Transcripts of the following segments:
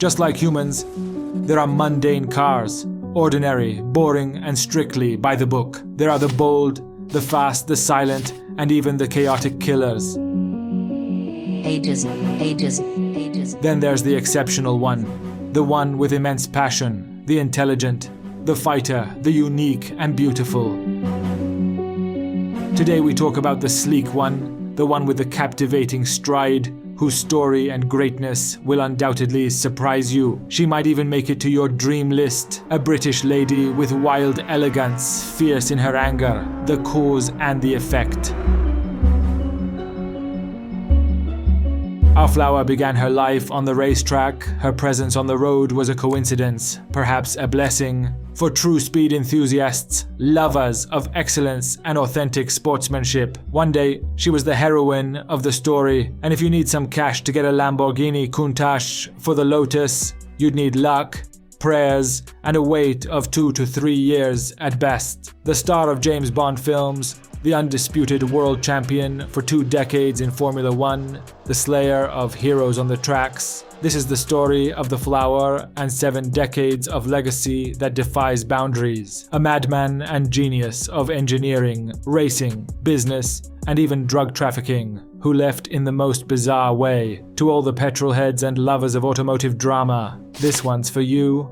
Just like humans, there are mundane cars, ordinary, boring, and strictly by the book. There are the bold, the fast, the silent, and even the chaotic killers. Ages. Then there's the exceptional one, the one with immense passion, the intelligent, the fighter, the unique and beautiful. Today we talk about the sleek one, the one with the captivating stride, whose story and greatness will undoubtedly surprise you. She might even make it to your dream list. A British lady with wild elegance, fierce in her anger, the cause and the effect. Our flower began her life on the racetrack. Her presence on the road was a coincidence, perhaps a blessing. For true speed enthusiasts, lovers of excellence and authentic sportsmanship. One day, she was the heroine of the story, and if you need some cash to get a Lamborghini Countach for the Lotus, you'd need luck, prayers, and a wait of 2 to 3 years at best. The star of James Bond films, the undisputed world champion for 2 decades in Formula 1, the slayer of heroes on the tracks. This is the story of the flower and 7 decades of legacy that defies boundaries. A madman and genius of engineering, racing, business, and even drug trafficking, who left in the most bizarre way. To all the petrol heads and lovers of automotive drama, this one's for you.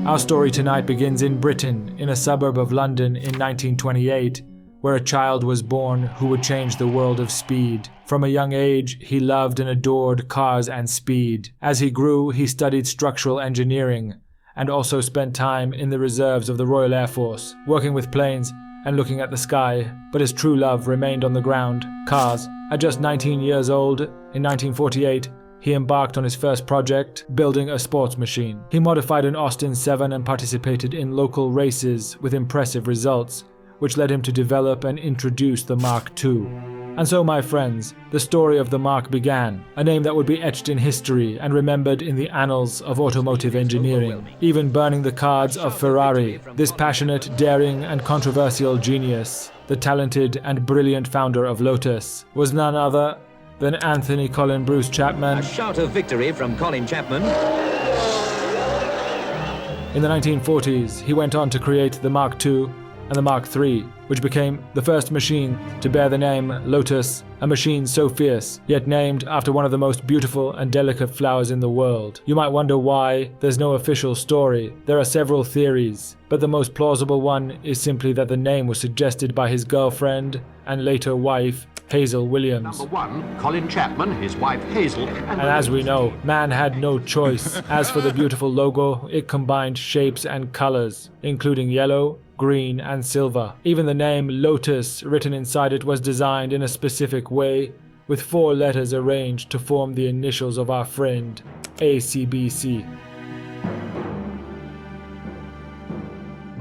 Our story tonight begins in Britain, in a suburb of London in 1928, where a child was born who would change the world of speed. From a young age, he loved and adored cars and speed. As he grew, he studied structural engineering, and also spent time in the reserves of the Royal Air Force, working with planes and looking at the sky, but his true love remained on the ground, cars. At just 19 years old, in 1948, he embarked on his first project, building a sports machine. He modified an Austin 7 and participated in local races with impressive results, which led him to develop and introduce the Mark II. And so, my friends, the story of the Mark began, a name that would be etched in history and remembered in the annals of automotive engineering, even burning the cards of Ferrari. This passionate, daring, and controversial genius, the talented and brilliant founder of Lotus, was none other than Anthony Colin Bruce Chapman. A shout of victory from Colin Chapman. In the 1940s, he went on to create the Mark II and the Mark III, which became the first machine to bear the name Lotus, a machine so fierce, yet named after one of the most beautiful and delicate flowers in the world. You might wonder why there's no official story. There are several theories, but the most plausible one is simply that the name was suggested by his girlfriend and later wife, Hazel Williams. Number 1, Colin Chapman, his wife Hazel, And as we know, man had no choice. As for the beautiful logo, it combined shapes and colors, including yellow, green, and silver. Even the name Lotus written inside it was designed in a specific way, with 4 letters arranged to form the initials of our friend, ACBC.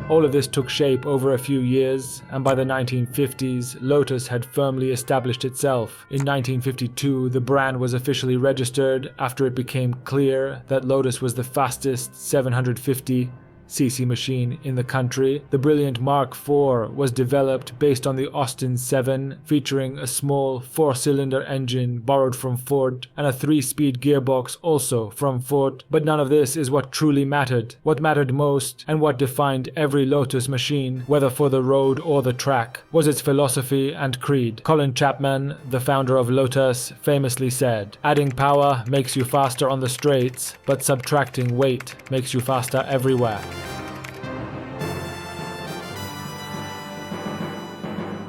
All of this took shape over a few years, and by the 1950s, Lotus had firmly established itself. In 1952, the brand was officially registered after it became clear that Lotus was the fastest 750cc machine in the country. The brilliant Mark IV was developed based on the Austin 7, featuring a small 4-cylinder engine borrowed from Ford and a 3-speed gearbox also from Ford. But none of this is what truly mattered. What mattered most, and what defined every Lotus machine, whether for the road or the track, was its philosophy and creed. Colin Chapman, the founder of Lotus, famously said, "Adding power makes you faster on the straights, but subtracting weight makes you faster everywhere."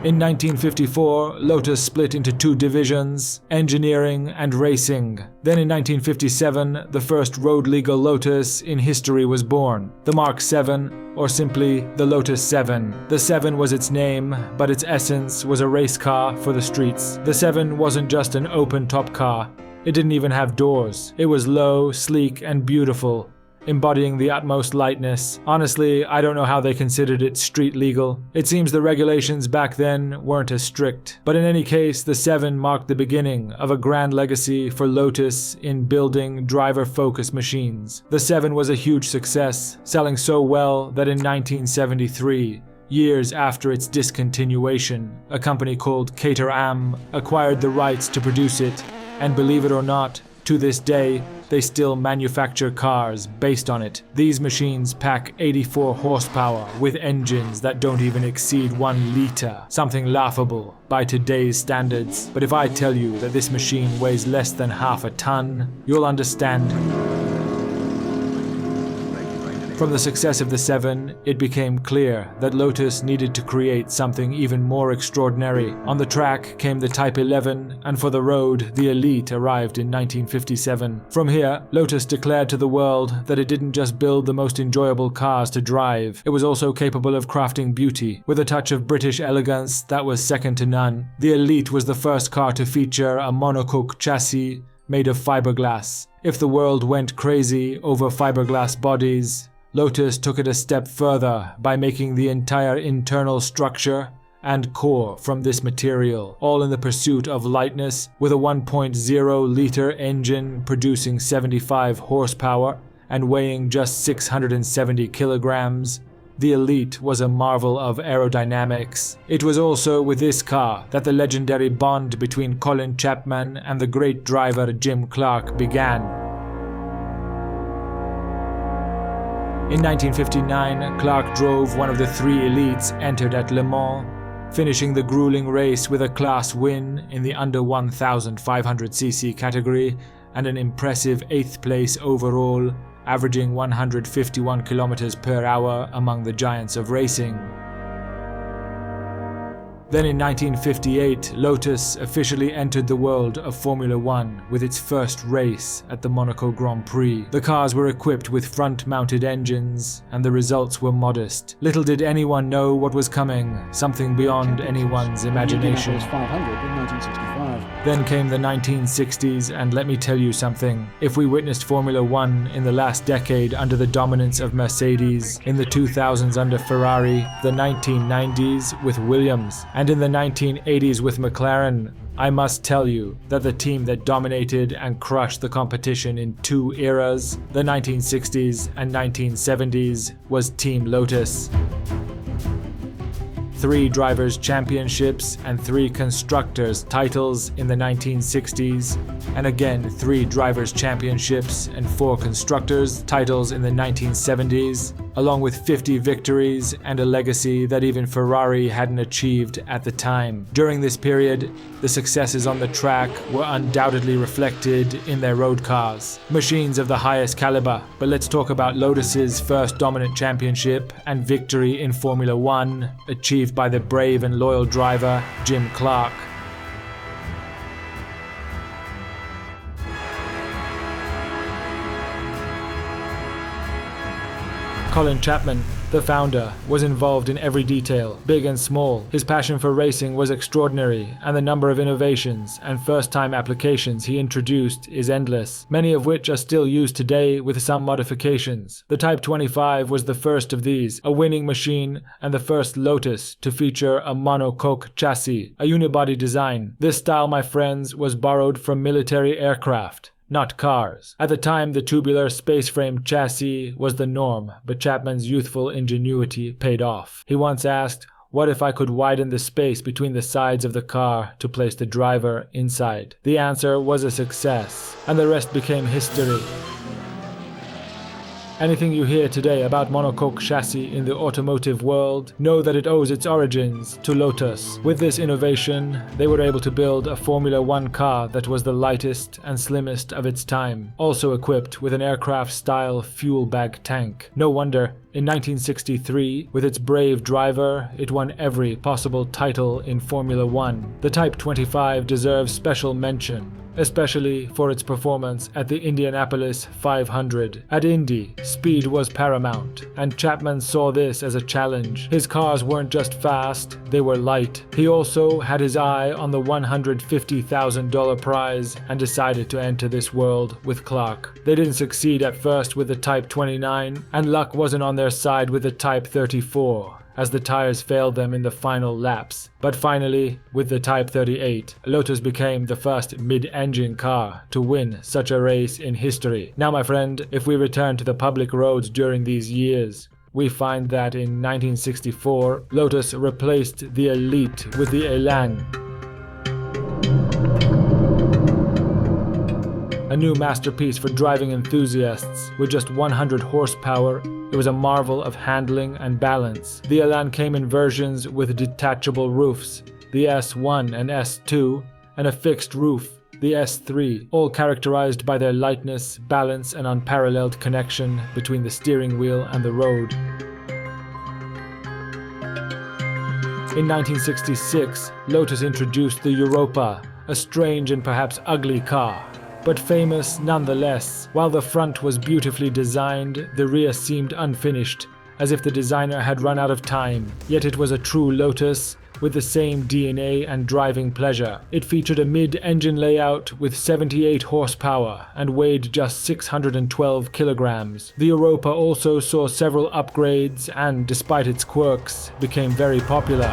In 1954, Lotus split into 2 divisions, engineering and racing. Then in 1957, the first road-legal Lotus in history was born, the Mark VII, or simply the Lotus 7. The 7 was its name, but its essence was a race car for the streets. The 7 wasn't just an open-top car. It didn't even have doors. It was low, sleek, and beautiful. embodying the utmost lightness. Honestly, I don't know how they considered it street legal. It seems the regulations back then weren't as strict. But in any case, the 7 marked the beginning of a grand legacy for Lotus in building driver-focused machines. The 7 was a huge success, selling so well that in 1973, years after its discontinuation, a company called Caterham acquired the rights to produce it, and believe it or not, to this day, they still manufacture cars based on it. These machines pack 84 horsepower with engines that don't even exceed 1 liter, something laughable by today's standards. But if I tell you that this machine weighs less than half a ton, you'll understand. From the success of the 7, it became clear that Lotus needed to create something even more extraordinary. On the track came the Type 11, and for the road, the Elite arrived in 1957. From here, Lotus declared to the world that it didn't just build the most enjoyable cars to drive, it was also capable of crafting beauty. With a touch of British elegance that was second to none, the Elite was the first car to feature a monocoque chassis made of fiberglass. If the world went crazy over fiberglass bodies, Lotus took it a step further by making the entire internal structure and core from this material, all in the pursuit of lightness, with a 1.0-liter engine producing 75 horsepower and weighing just 670 kilograms. The Elite was a marvel of aerodynamics. It was also with this car that the legendary bond between Colin Chapman and the great driver Jim Clark began. In 1959, Clark drove one of the 3 Elites entered at Le Mans, finishing the grueling race with a class win in the under 1,500cc category and an impressive 8th place overall, averaging 151 km per hour among the giants of racing. Then in 1958, Lotus officially entered the world of Formula One with its first race at the Monaco Grand Prix. The cars were equipped with front-mounted engines, and the results were modest. Little did anyone know what was coming, something beyond anyone's imagination. 500 in 1965. Then came the 1960s, and let me tell you something. If we witnessed Formula One in the last decade under the dominance of Mercedes, in the 2000s under Ferrari, the 1990s with Williams, and in the 1980s with McLaren, I must tell you that the team that dominated and crushed the competition in 2 eras, the 1960s and 1970s, was Team Lotus. 3 drivers' championships and 3 constructors' titles in the 1960s, and again 3 drivers' championships and 4 constructors' titles in the 1970s, along with 50 victories and a legacy that even Ferrari hadn't achieved at the time. During this period, the successes on the track were undoubtedly reflected in their road cars, machines of the highest caliber. But let's talk about Lotus's first dominant championship and victory in Formula One, achieved by the brave and loyal driver Jim Clark. Colin Chapman, the founder, was involved in every detail, big and small. His passion for racing was extraordinary, and the number of innovations and first-time applications he introduced is endless, many of which are still used today with some modifications. The Type 25 was the first of these, a winning machine and the first Lotus to feature a monocoque chassis, a unibody design. This style, my friends, was borrowed from military aircraft, not cars. At the time, the tubular space frame chassis was the norm, but Chapman's youthful ingenuity paid off. He once asked, "What if I could widen the space between the sides of the car to place the driver inside?" The answer was a success, and the rest became history. Anything you hear today about monocoque chassis in the automotive world, know that it owes its origins to Lotus. With this innovation, they were able to build a Formula One car that was the lightest and slimmest of its time, also equipped with an aircraft-style fuel bag tank. No wonder, in 1963, with its brave driver, it won every possible title in Formula One. The Type 25 deserves special mention. especially for its performance at the Indianapolis 500. At Indy, speed was paramount, and Chapman saw this as a challenge. His cars weren't just fast, they were light. He also had his eye on the $150,000 prize and decided to enter this world with Clark. They didn't succeed at first with the Type 29, and luck wasn't on their side with the Type 34, as the tires failed them in the final laps. But finally, with the Type 38, Lotus became the first mid-engine car to win such a race in history. Now, my friend, if we return to the public roads during these years, we find that in 1964, Lotus replaced the Elite with the Elan, a new masterpiece for driving enthusiasts. With just 100 horsepower, it was a marvel of handling and balance. The Elan came in versions with detachable roofs, the S1 and S2, and a fixed roof, the S3, all characterized by their lightness, balance, and unparalleled connection between the steering wheel and the road. In 1966, Lotus introduced the Europa, a strange and perhaps ugly car, but famous nonetheless. While the front was beautifully designed, the rear seemed unfinished, as if the designer had run out of time. Yet it was a true Lotus, with the same DNA and driving pleasure. It featured a mid-engine layout with 78 horsepower and weighed just 612 kilograms. The Europa also saw several upgrades and, despite its quirks, became very popular.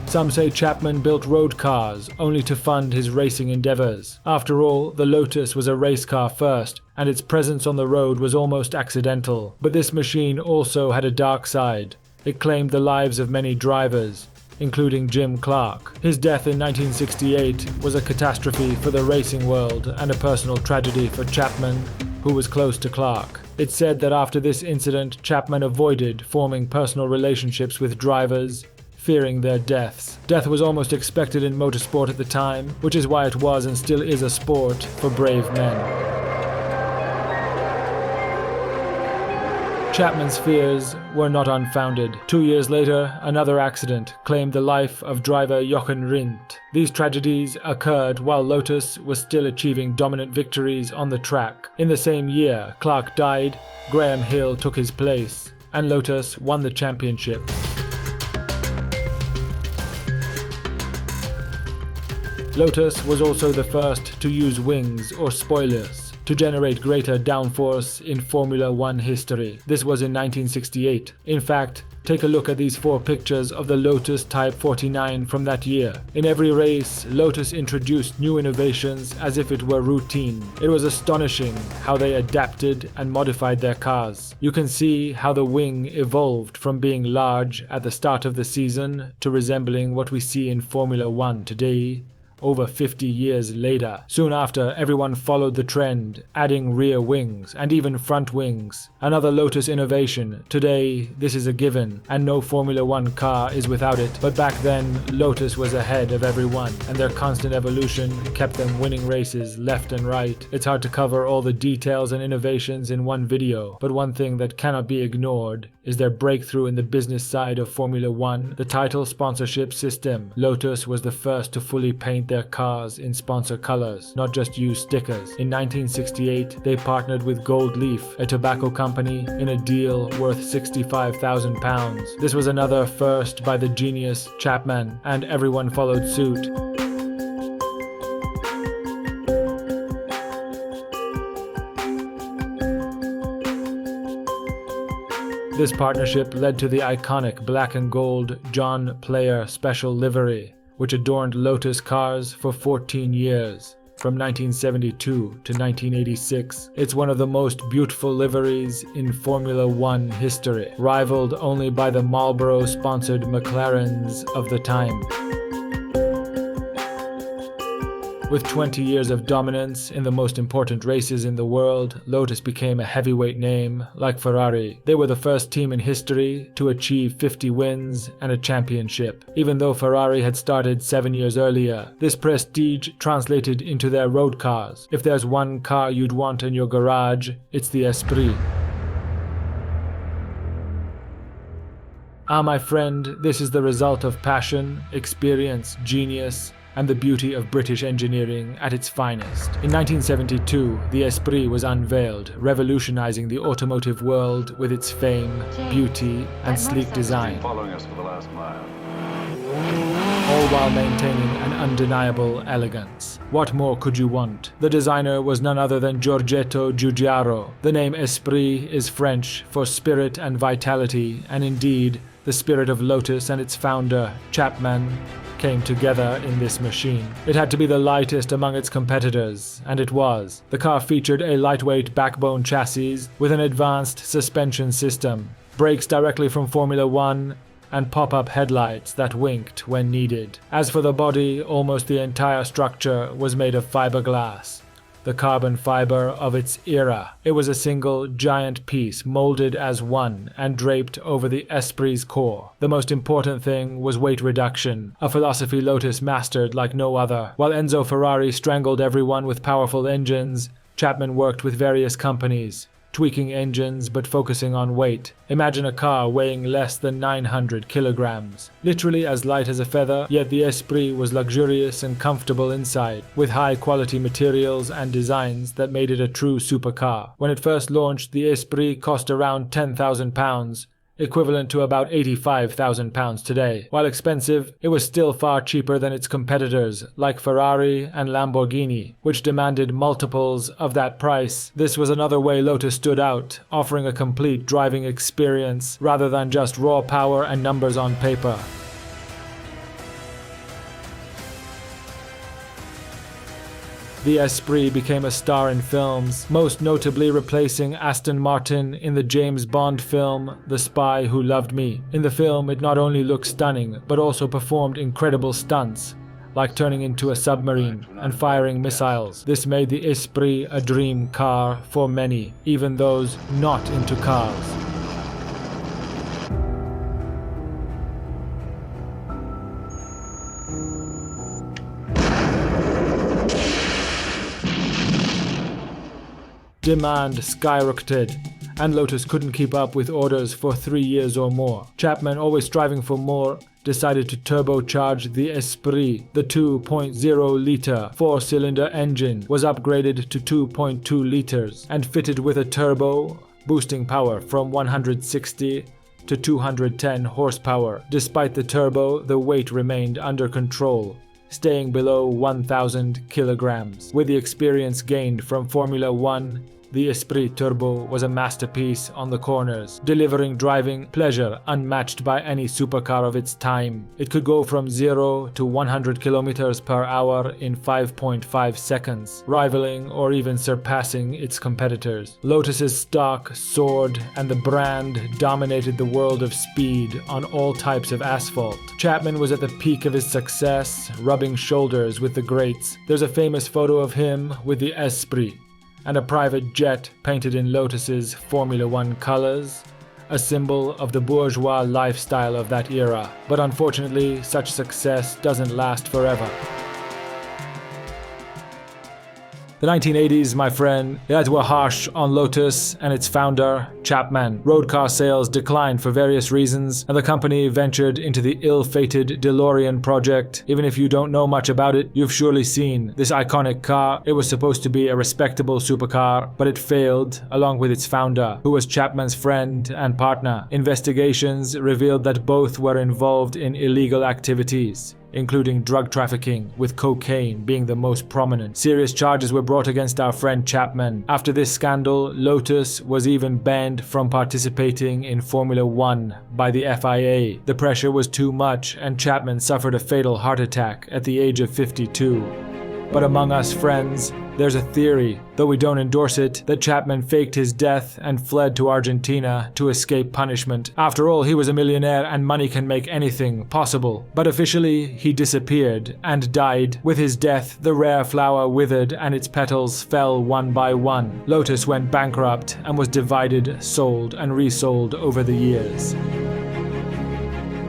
Some say Chapman built road cars only to fund his racing endeavors. After all, the Lotus was a race car first, and its presence on the road was almost accidental. But this machine also had a dark side. It claimed the lives of many drivers, including Jim Clark. His death in 1968 was a catastrophe for the racing world and a personal tragedy for Chapman, who was close to Clark. It's said that after this incident, Chapman avoided forming personal relationships with drivers, fearing their deaths. Death was almost expected in motorsport at the time, which is why it was and still is a sport for brave men. Chapman's fears were not unfounded. 2 years later, another accident claimed the life of driver Jochen Rindt. These tragedies occurred while Lotus was still achieving dominant victories on the track. In the same year, Clark died, Graham Hill took his place, and Lotus won the championship. Lotus was also the first to use wings or spoilers to generate greater downforce in Formula One history. This was in 1968. In fact, take a look at these 4 pictures of the Lotus Type 49 from that year. In every race, Lotus introduced new innovations as if it were routine. It was astonishing how they adapted and modified their cars. You can see how the wing evolved from being large at the start of the season to resembling what we see in Formula One today, over 50 years later. Soon after, everyone followed the trend, adding rear wings and even front wings. Another Lotus innovation. Today, this is a given, and no Formula One car is without it. But back then, Lotus was ahead of everyone, and their constant evolution kept them winning races left and right. It's hard to cover all the details and innovations in one video, but one thing that cannot be ignored is their breakthrough in the business side of Formula One, the title sponsorship system. Lotus was the first to fully paint their cars in sponsor colors, not just use stickers. In 1968, they partnered with Gold Leaf, a tobacco company, in a deal worth £65,000. This was another first by the genius Chapman, and everyone followed suit. This partnership led to the iconic black and gold John Player Special livery, which adorned Lotus cars for 14 years, from 1972 to 1986. It's one of the most beautiful liveries in Formula One history, rivaled only by the Marlboro-sponsored McLarens of the time. With 20 years of dominance in the most important races in the world, Lotus became a heavyweight name like Ferrari. They were the first team in history to achieve 50 wins and a championship. Even though Ferrari had started 7 years earlier, this prestige translated into their road cars. If there's one car you'd want in your garage, it's the Esprit. My friend, this is the result of passion, experience, genius, and the beauty of British engineering at its finest. In 1972, the Esprit was unveiled, revolutionizing the automotive world with its fame, beauty, and sleek design, Following us for the last mile. all while maintaining an undeniable elegance. What more could you want? The designer was none other than Giorgetto Giugiaro. The name Esprit is French for spirit and vitality, and indeed, the spirit of Lotus and its founder, Chapman, came together in this machine. It had to be the lightest among its competitors, and it was. The car featured a lightweight backbone chassis with an advanced suspension system, brakes directly from Formula One, and pop-up headlights that winked when needed. As for the body, almost the entire structure was made of fiberglass, the carbon fiber of its era. It was a single, giant piece molded as one and draped over the Esprit's core. The most important thing was weight reduction, a philosophy Lotus mastered like no other. While Enzo Ferrari strangled everyone with powerful engines, Chapman worked with various companies, tweaking engines but focusing on weight. Imagine a car weighing less than 900 kilograms. Literally as light as a feather, yet the Esprit was luxurious and comfortable inside, with high-quality materials and designs that made it a true supercar. When it first launched, the Esprit cost around £10,000, equivalent to about £85,000 today. While expensive, it was still far cheaper than its competitors, like Ferrari and Lamborghini, which demanded multiples of that price. This was another way Lotus stood out, offering a complete driving experience rather than just raw power and numbers on paper. The Esprit became a star in films, most notably replacing Aston Martin in the James Bond film The Spy Who Loved Me. In the film, it not only looked stunning, but also performed incredible stunts, like turning into a submarine and firing missiles. This made the Esprit a dream car for many, even those not into cars. Demand skyrocketed, and Lotus couldn't keep up with orders for 3 years or more. Chapman, always striving for more, decided to turbocharge the Esprit. The 2.0-liter four-cylinder engine was upgraded to 2.2 liters and fitted with a turbo, boosting power from 160 to 210 horsepower. Despite the turbo, the weight remained under control, staying below 1,000 kilograms. With the experience gained from Formula One, the Esprit Turbo was a masterpiece on the corners, delivering driving pleasure unmatched by any supercar of its time. It could go from 0 to 100 kilometers per hour in 5.5 seconds, rivaling or even surpassing its competitors. Lotus's stock soared, and the brand dominated the world of speed on all types of asphalt. Chapman was at the peak of his success, rubbing shoulders with the greats. There's a famous photo of him with the Esprit and a private jet painted in Lotus's Formula One colors, a symbol of the bourgeois lifestyle of that era. But unfortunately, such success doesn't last forever. The 1980s, my friend, were harsh on Lotus and its founder, Chapman. Road car sales declined for various reasons, and the company ventured into the ill-fated DeLorean project. Even if you don't know much about it, you've surely seen this iconic car. It was supposed to be a respectable supercar, but it failed, along with its founder, who was Chapman's friend and partner. Investigations revealed that both were involved in illegal activities, including drug trafficking, with cocaine being the most prominent. Serious charges were brought against our friend Chapman. After this scandal, Lotus was even banned from participating in Formula One by the FIA. The pressure was too much, and Chapman suffered a fatal heart attack at the age of 52. But among us friends, there's a theory, though we don't endorse it, that Chapman faked his death and fled to Argentina to escape punishment. After all, he was a millionaire and money can make anything possible. But officially, he disappeared and died. With his death, the rare flower withered and its petals fell one by one. Lotus went bankrupt and was divided, sold, and resold over the years.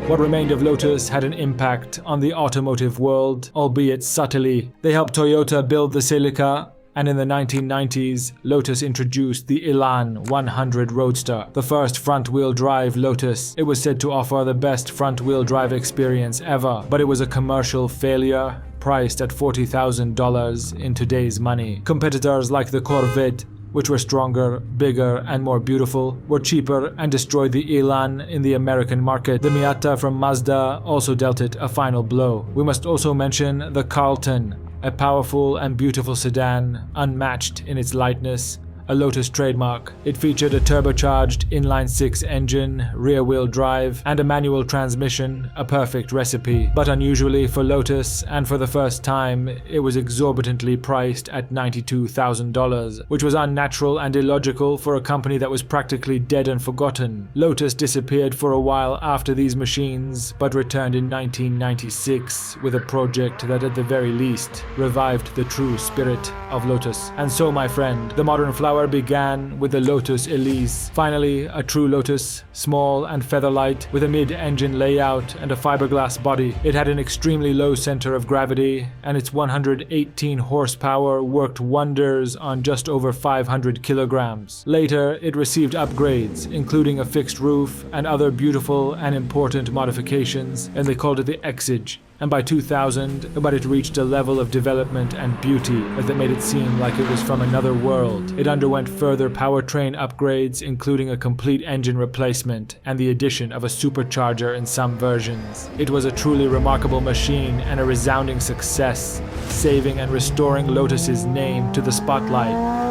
What remained of Lotus had an impact on the automotive world, albeit subtly. They helped Toyota build the Celica, and in the 1990s, Lotus introduced the Elan 100 Roadster, the first front-wheel drive Lotus. It was said to offer the best front-wheel drive experience ever, but it was a commercial failure, priced at $40,000 in today's money. Competitors like the Corvette, which were stronger, bigger, and more beautiful, were cheaper and destroyed the Elan in the American market. The Miata from Mazda also dealt it a final blow. We must also mention the Carlton, a powerful and beautiful sedan, unmatched in its lightness, a Lotus trademark. It featured a turbocharged inline-six engine, rear-wheel drive, and a manual transmission, a perfect recipe. But unusually for Lotus, and for the first time, it was exorbitantly priced at $92,000, which was unnatural and illogical for a company that was practically dead and forgotten. Lotus disappeared for a while after these machines, but returned in 1996 with a project that at the very least revived the true spirit of Lotus. And so, my friend, the modern flower began with the Lotus Elise. Finally, a true Lotus, small and featherlight, with a mid-engine layout and a fiberglass body. It had an extremely low center of gravity, and its 118 horsepower worked wonders on just over 500 kilograms. Later, it received upgrades, including a fixed roof and other beautiful and important modifications, and they called it the Exige. And by 2000, it reached a level of development and beauty that made it seem like it was from another world. It underwent further powertrain upgrades, including a complete engine replacement and the addition of a supercharger in some versions. It was a truly remarkable machine and a resounding success, saving and restoring Lotus's name to the spotlight.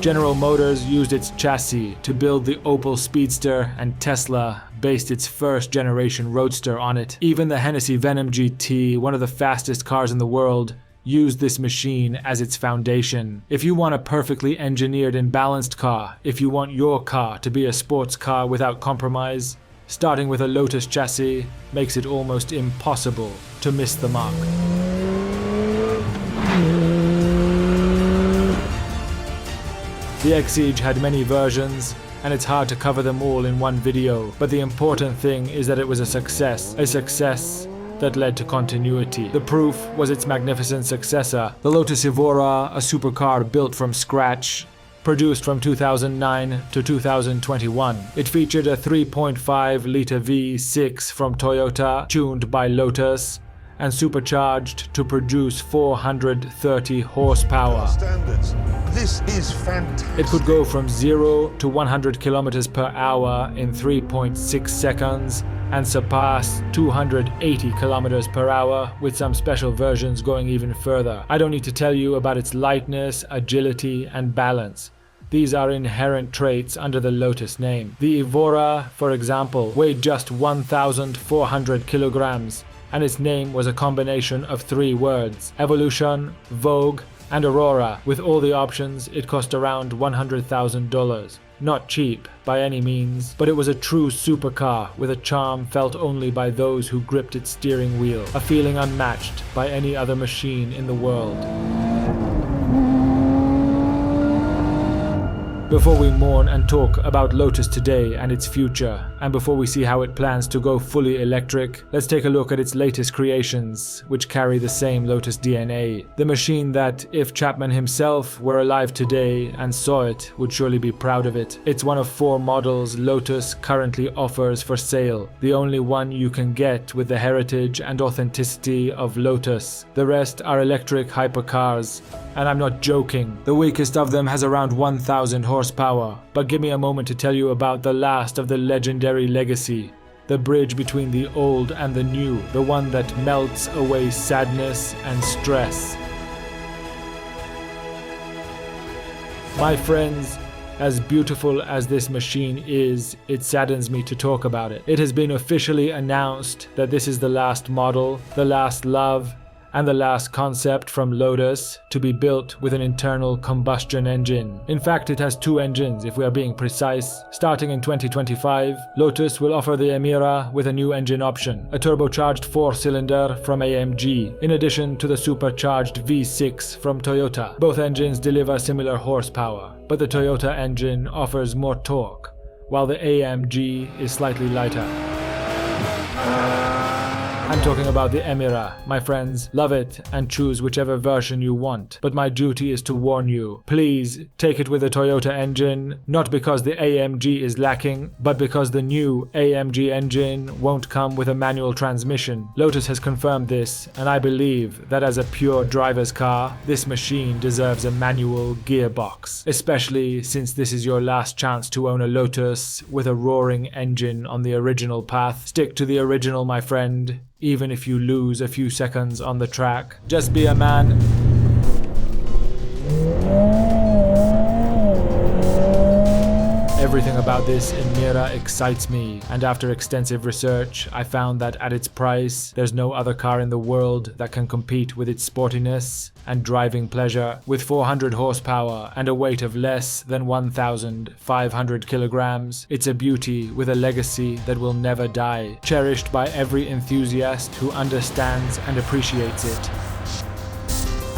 General Motors used its chassis to build the Opel Speedster, and Tesla based its first generation Roadster on it. Even the Hennessy Venom GT, one of the fastest cars in the world, used this machine as its foundation. If you want a perfectly engineered and balanced car, if you want your car to be a sports car without compromise, starting with a Lotus chassis makes it almost impossible to miss the mark. The Exige had many versions, and it's hard to cover them all in one video, but the important thing is that it was a success that led to continuity. The proof was its magnificent successor, the Lotus Evora, a supercar built from scratch, produced from 2009 to 2021. It featured a 3.5-liter V6 from Toyota, tuned by Lotus, and supercharged to produce 430 horsepower. This is fantastic. It could go from 0 to 100 kilometers per hour in 3.6 seconds and surpass 280 kilometers per hour, with some special versions going even further. I don't need to tell you about its lightness, agility, and balance. These are inherent traits under the Lotus name. The Evora, for example, weighed just 1,400 kilograms, and its name was a combination of 3 words: Evolution, Vogue, and Aurora. With all the options, it cost around $100,000. Not cheap by any means, but it was a true supercar with a charm felt only by those who gripped its steering wheel, a feeling unmatched by any other machine in the world. Before we mourn and talk about Lotus today and its future, and before we see how it plans to go fully electric, let's take a look at its latest creations, which carry the same Lotus DNA. The machine that, if Chapman himself were alive today and saw it, would surely be proud of it. It's one of 4 models Lotus currently offers for sale, the only one you can get with the heritage and authenticity of Lotus. The rest are electric hypercars, and I'm not joking. The weakest of them has around 1,000 horsepower, but give me a moment to tell you about the last of the legendary legacy, the bridge between the old and the new, the one that melts away sadness and stress. My friends, As beautiful as this machine is, it saddens me to talk about it. It has been officially announced that this is the last model, the last love, and the last concept from Lotus to be built with an internal combustion engine. In fact, it has two engines if we are being precise. Starting in 2025, Lotus will offer the Evora with a new engine option, a turbocharged 4-cylinder from AMG, in addition to the supercharged V6 from Toyota. Both engines deliver similar horsepower, but the Toyota engine offers more torque, while the AMG is slightly lighter. I'm talking about the Evora. My friends, love it and choose whichever version you want. But my duty is to warn you. Please take it with a Toyota engine, not because the AMG is lacking, but because the new AMG engine won't come with a manual transmission. Lotus has confirmed this, and I believe that as a pure driver's car, this machine deserves a manual gearbox. Especially since this is your last chance to own a Lotus with a roaring engine on the original path. Stick to the original, my friend. Even if you lose a few seconds on the track, just be a man. Everything about this Evora excites me, and after extensive research, I found that at its price, there's no other car in the world that can compete with its sportiness and driving pleasure. With 400 horsepower and a weight of less than 1,500 kilograms, it's a beauty with a legacy that will never die, cherished by every enthusiast who understands and appreciates it.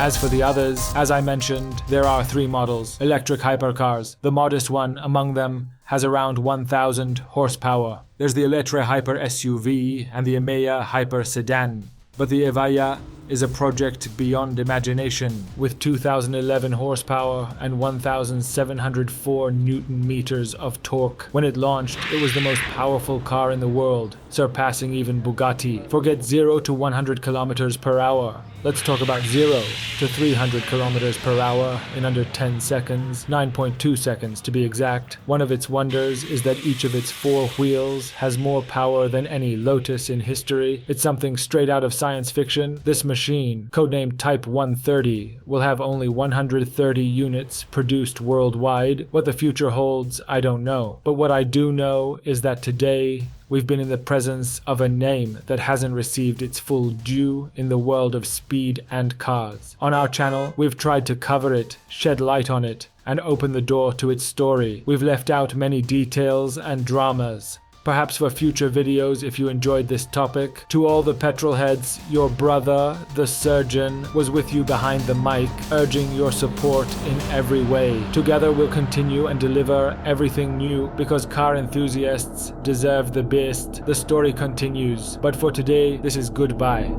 As for the others, as I mentioned, there are 3 models, electric hypercars. The modest one among them has around 1,000 horsepower. There's the Electra Hyper SUV and the Emea Hyper Sedan. But the Evora is a project beyond imagination, with 2011 horsepower and 1,704 Newton meters of torque. When it launched, it was the most powerful car in the world, surpassing even Bugatti. Forget 0 to 100 kilometers per hour. Let's talk about 0 to 300 kilometers per hour in under 10 seconds, 9.2 seconds to be exact. One of its wonders is that each of its 4 wheels has more power than any Lotus in history. It's something straight out of science fiction. This machine, codenamed Type 130, will have only 130 units produced worldwide. What the future holds, I don't know. But what I do know is that today, we've been in the presence of a name that hasn't received its full due in the world of speed and cars. On our channel, we've tried to cover it, shed light on it, and open the door to its story. We've left out many details and dramas. Perhaps for future videos if you enjoyed this topic. To all the petrol heads, your brother, the surgeon, was with you behind the mic, urging your support in every way. Together we'll continue and deliver everything new because car enthusiasts deserve the best. The story continues, but for today, this is goodbye.